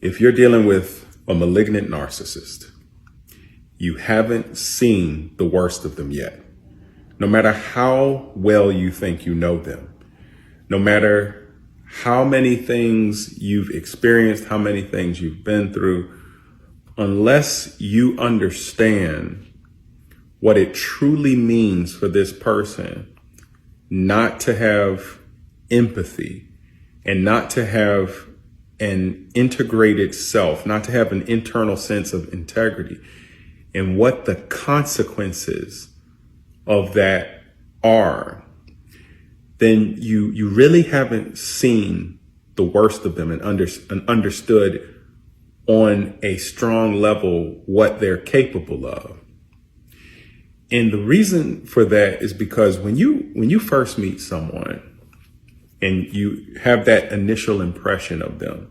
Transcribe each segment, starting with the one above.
If you're dealing with a malignant narcissist, you haven't seen the worst of them yet. No matter how well you think you know them, no matter how many things you've experienced, how many things you've been through, unless you understand what it truly means for this person not to have empathy and not to have an integrated self, not to have an internal sense of integrity, and what the consequences of that are, then you really haven't seen the worst of them and understood on a strong level what they're capable of. And the reason for that is because when you first meet someone and you have that initial impression of them,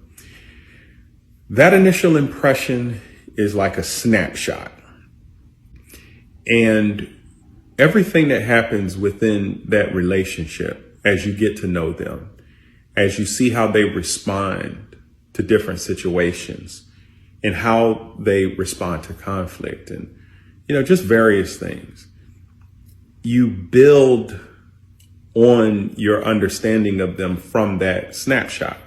that initial impression is like a snapshot. And everything that happens within that relationship, as you get to know them, as you see how they respond to different situations and how they respond to conflict and, just various things, you build on your understanding of them from that snapshot.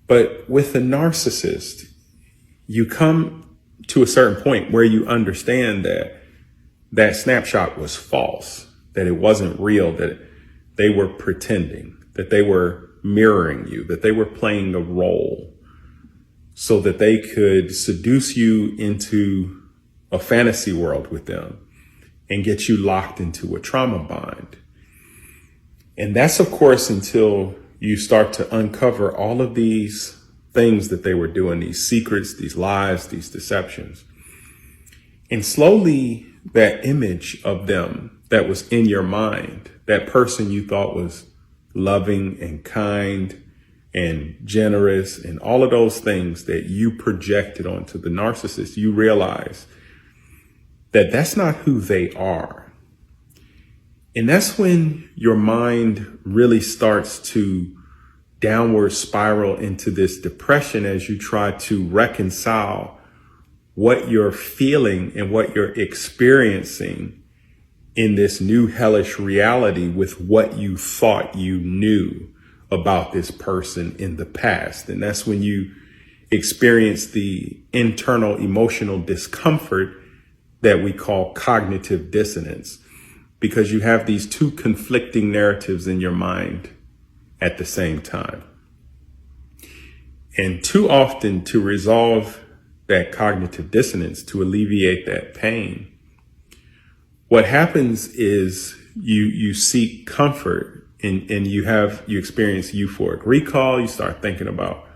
But with a narcissist, you come to a certain point where you understand that that snapshot was false, that it wasn't real, that they were pretending, that they were mirroring you, that they were playing a role so that they could seduce you into a fantasy world with them and get you locked into a trauma bond. And that's, of course, until you start to uncover all of these things that they were doing, these secrets, these lies, these deceptions. And slowly that image of them that was in your mind, that person you thought was loving and kind and generous and all of those things that you projected onto the narcissist, you realize that that's not who they are. And that's when your mind really starts to downward spiral into this depression as you try to reconcile what you're feeling and what you're experiencing in this new hellish reality with what you thought you knew about this person in the past. And that's when you experience the internal emotional discomfort that we call cognitive dissonance, because you have these two conflicting narratives in your mind at the same time. And too often, to resolve that cognitive dissonance, to alleviate that pain, what happens is you seek comfort and you experience euphoric recall. You start thinking about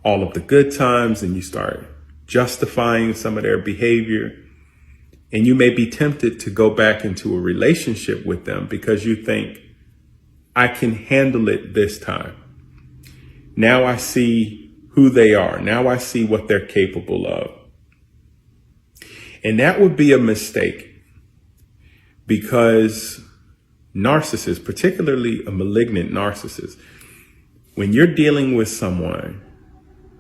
all of the good times and you start justifying some of their behavior. And you may be tempted to go back into a relationship with them because you think, I can handle it this time. Now I see who they are. Now I see what they're capable of. And that would be a mistake, because narcissists, particularly a malignant narcissist, when you're dealing with someone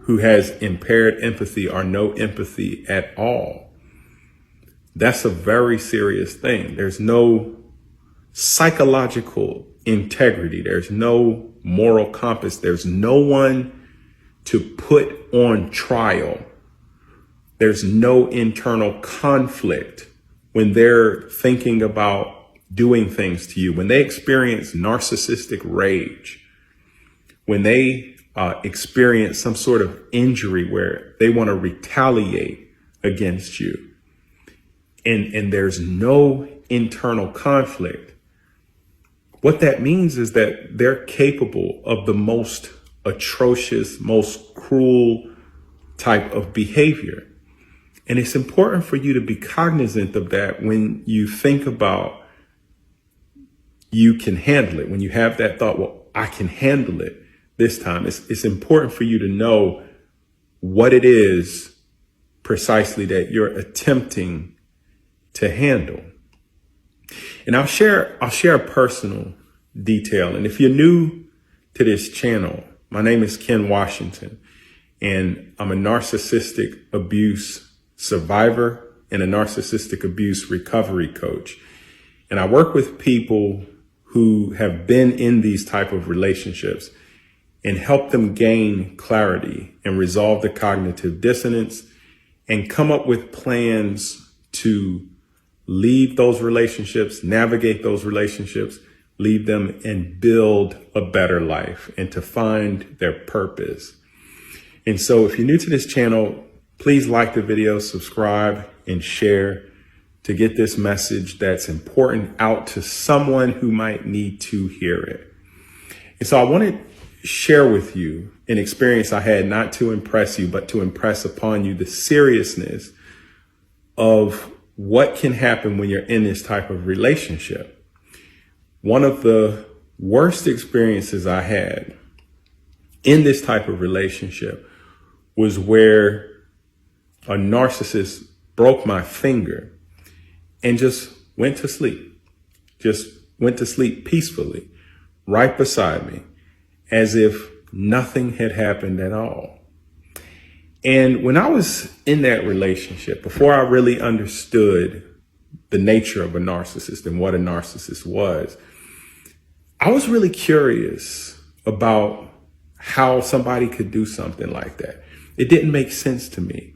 who has impaired empathy or no empathy at all, that's a very serious thing. There's no psychological integrity. There's no moral compass. There's no one to put on trial. There's no internal conflict when they're thinking about doing things to you. When they experience narcissistic rage, when they experience some sort of injury where they want to retaliate against you, and there's no internal conflict, what that means is that they're capable of the most atrocious, most cruel type of behavior. And it's important for you to be cognizant of that when you think about you can handle it. When you have that thought, well, I can handle it this time. It's important for you to know what it is precisely that you're attempting to handle. And I'll share a personal detail. And if you're new to this channel, my name is Ken Washington. and I'm a narcissistic abuse survivor and a narcissistic abuse recovery coach. And I work with people who have been in these type of relationships and help them gain clarity and resolve the cognitive dissonance and come up with plans to leave those relationships, navigate those relationships, leave them and build a better life and to find their purpose. And so if you're new to this channel, please like the video, subscribe, and share to get this message that's important out to someone who might need to hear it. And so I want to share with you an experience I had, not to impress you, but to impress upon you the seriousness of what can happen when you're in this type of relationship. One of the worst experiences I had in this type of relationship was where a narcissist broke my finger and just went to sleep, peacefully right beside me as if nothing had happened at all. And when I was in that relationship, before I really understood the nature of a narcissist and what a narcissist was, I was really curious about how somebody could do something like that. It didn't make sense to me.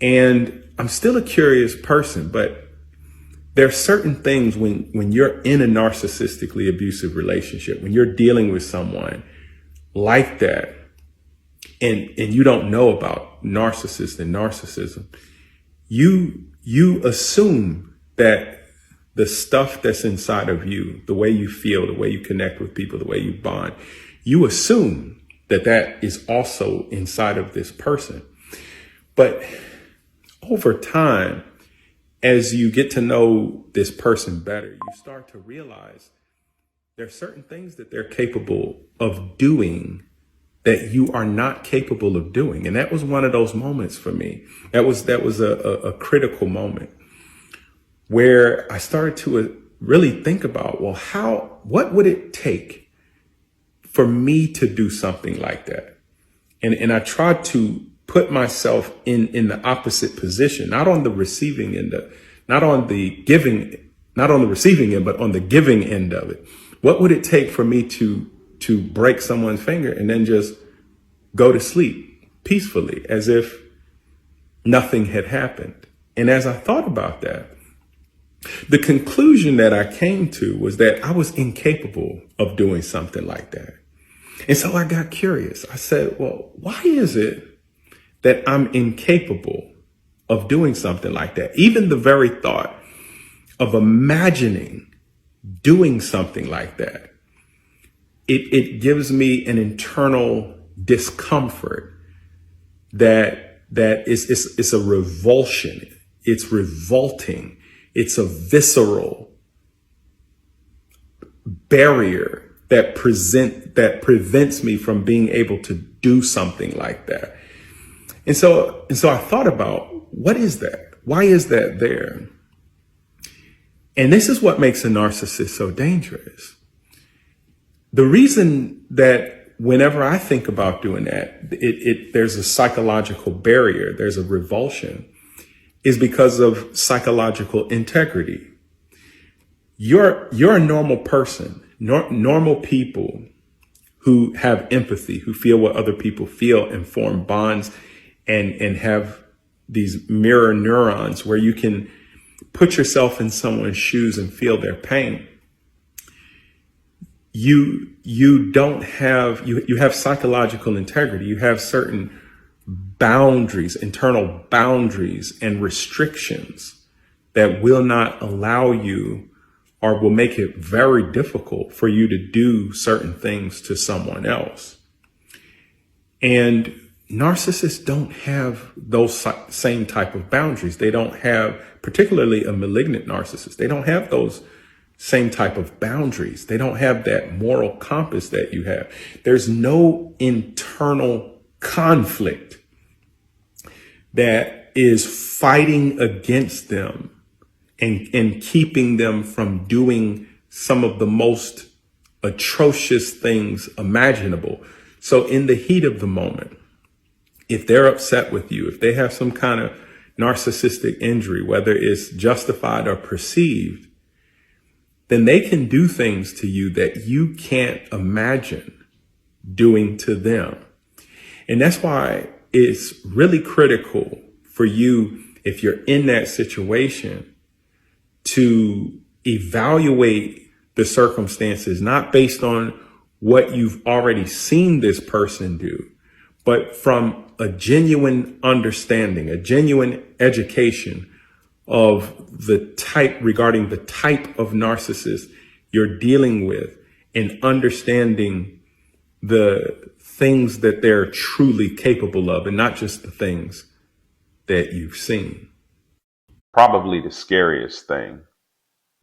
And I'm still a curious person, but there are certain things when you're in a narcissistically abusive relationship, when you're dealing with someone like that, and you don't know about narcissists and narcissism, you assume that the stuff that's inside of you, the way you feel, the way you connect with people, the way you bond, you assume that that is also inside of this person. But over time, as you get to know this person better, you start to realize there are certain things that they're capable of doing that you are not capable of doing. And that was one of those moments for me. That was a critical moment where I started to really think about, well, what would it take for me to do something like that? And I tried to put myself in the opposite position, not on the receiving end, not on the receiving end, but on the giving end of it. What would it take for me to break someone's finger and then just go to sleep peacefully as if nothing had happened? And as I thought about that, the conclusion that I came to was that I was incapable of doing something like that. And so I got curious. I said, well, why is it that I'm incapable of doing something like that? Even the very thought of imagining doing something like that, it gives me an internal discomfort that is a revulsion. It's revolting. It's a visceral barrier that prevents me from being able to do something like that. And so I thought about, what is that? Why is that there? And this is what makes a narcissist so dangerous. The reason that whenever I think about doing that, there's a psychological barrier, there's a revulsion, is because of psychological integrity. You're a normal person. Normal people who have empathy, who feel what other people feel and form bonds and have these mirror neurons where you can put yourself in someone's shoes and feel their pain. You have psychological integrity. You have certain boundaries, internal boundaries and restrictions that will not allow you or will make it very difficult for you to do certain things to someone else. And narcissists don't have those same type of boundaries. They don't have, particularly a malignant narcissist, they don't have those same type of boundaries. They don't have that moral compass that you have. There's no internal conflict that is fighting against them and keeping them from doing some of the most atrocious things imaginable. So in the heat of the moment, if they're upset with you, if they have some kind of narcissistic injury, whether it's justified or perceived, then they can do things to you that you can't imagine doing to them. And that's why it's really critical for you, if you're in that situation, to evaluate the circumstances, not based on what you've already seen this person do, but from a genuine understanding, a genuine education of the type, regarding the type of narcissist you're dealing with, and understanding the things that they're truly capable of, and not just the things that you've seen. Probably the scariest thing